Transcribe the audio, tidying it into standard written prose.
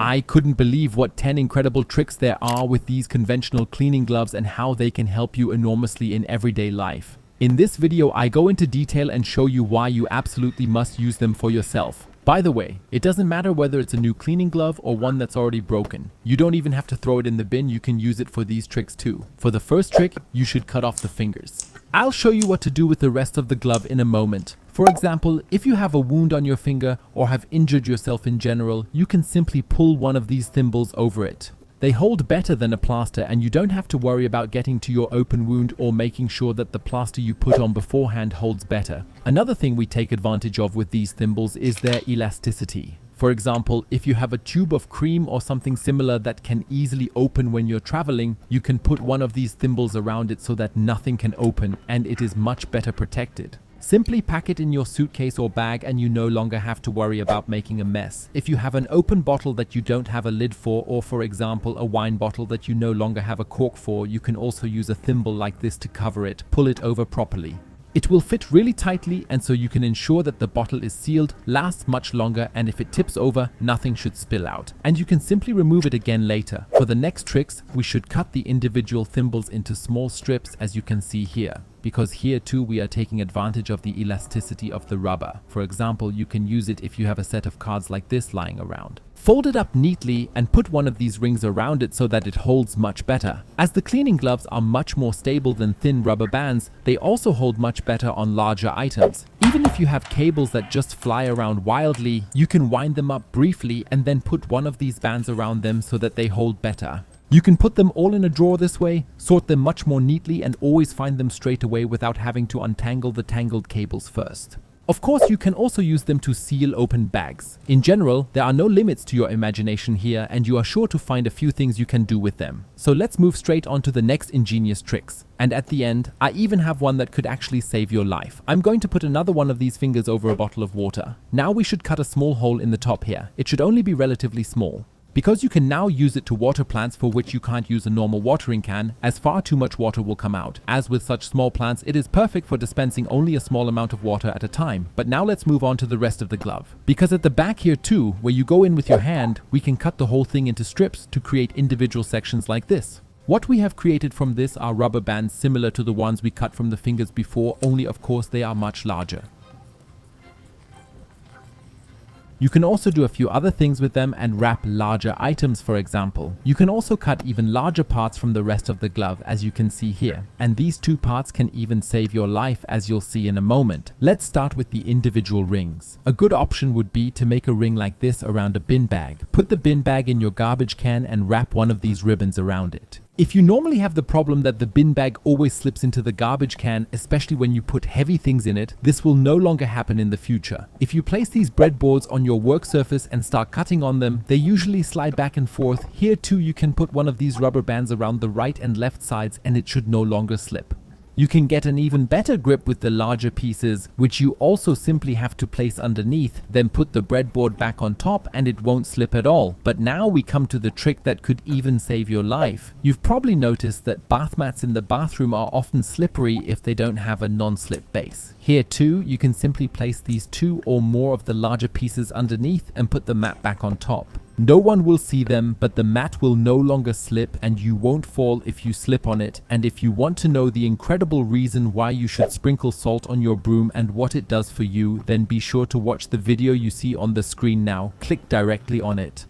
I couldn't believe what 10 incredible tricks there are with these conventional cleaning gloves and how they can help you enormously in everyday life. In this video, I go into detail and show you why you absolutely must use them for yourself. By the way, it doesn't matter whether it's a new cleaning glove or one that's already broken. You don't even have to throw it in the bin, you can use it for these tricks too. For the first trick, you should cut off the fingers. I'll show you what to do with the rest of the glove in a moment. For example, if you have a wound on your finger or have injured yourself in general, you can simply pull one of these thimbles over it. They hold better than a plaster and you don't have to worry about getting to your open wound or making sure that the plaster you put on beforehand holds better. Another thing we take advantage of with these thimbles is their elasticity. For example, if you have a tube of cream or something similar that can easily open when you're traveling, you can put one of these thimbles around it so that nothing can open and it is much better protected. Simply pack it in your suitcase or bag and you no longer have to worry about making a mess. If you have an open bottle that you don't have a lid for, or for example a wine bottle that you no longer have a cork for, you can also use a thimble like this to cover it, pull it over properly. It will fit really tightly and so you can ensure that the bottle is sealed, lasts much longer, and if it tips over, nothing should spill out. And you can simply remove it again later. For the next tricks, we should cut the individual thimbles into small strips as you can see here. Because here too we are taking advantage of the elasticity of the rubber. For example, you can use it if you have a set of cards like this lying around. Fold it up neatly and put one of these rings around it so that it holds much better. As the cleaning gloves are much more stable than thin rubber bands, they also hold much better on larger items. Even if you have cables that just fly around wildly, you can wind them up briefly and then put one of these bands around them so that they hold better. You can put them all in a drawer this way, sort them much more neatly and always find them straight away without having to untangle the tangled cables first. Of course, you can also use them to seal open bags. In general, there are no limits to your imagination here and you are sure to find a few things you can do with them. So let's move straight on to the next ingenious tricks. And at the end, I even have one that could actually save your life. I'm going to put another one of these fingers over a bottle of water. Now we should cut a small hole in the top here. It should only be relatively small. Because you can now use it to water plants for which you can't use a normal watering can, as far too much water will come out. As with such small plants, it is perfect for dispensing only a small amount of water at a time. But now let's move on to the rest of the glove. Because at the back here too, where you go in with your hand, we can cut the whole thing into strips to create individual sections like this. What we have created from this are rubber bands similar to the ones we cut from the fingers before, only of course they are much larger. You can also do a few other things with them and wrap larger items, for example. You can also cut even larger parts from the rest of the glove, as you can see here. And these two parts can even save your life, as you'll see in a moment. Let's start with the individual rings. A good option would be to make a ring like this around a bin bag. Put the bin bag in your garbage can and wrap one of these ribbons around it. If you normally have the problem that the bin bag always slips into the garbage can, especially when you put heavy things in it, this will no longer happen in the future. If you place these breadboards on your work surface and start cutting on them, they usually slide back and forth. Here too you can put one of these rubber bands around the right and left sides and it should no longer slip. You can get an even better grip with the larger pieces, which you also simply have to place underneath, then put the breadboard back on top and it won't slip at all. But now we come to the trick that could even save your life. You've probably noticed that bath mats in the bathroom are often slippery if they don't have a non-slip base. Here too, you can simply place these two or more of the larger pieces underneath and put the mat back on top. No one will see them, but the mat will no longer slip and you won't fall if you slip on it. And if you want to know the incredible reason why you should sprinkle salt on your broom and what it does for you, then be sure to watch the video you see on the screen now. Click directly on it.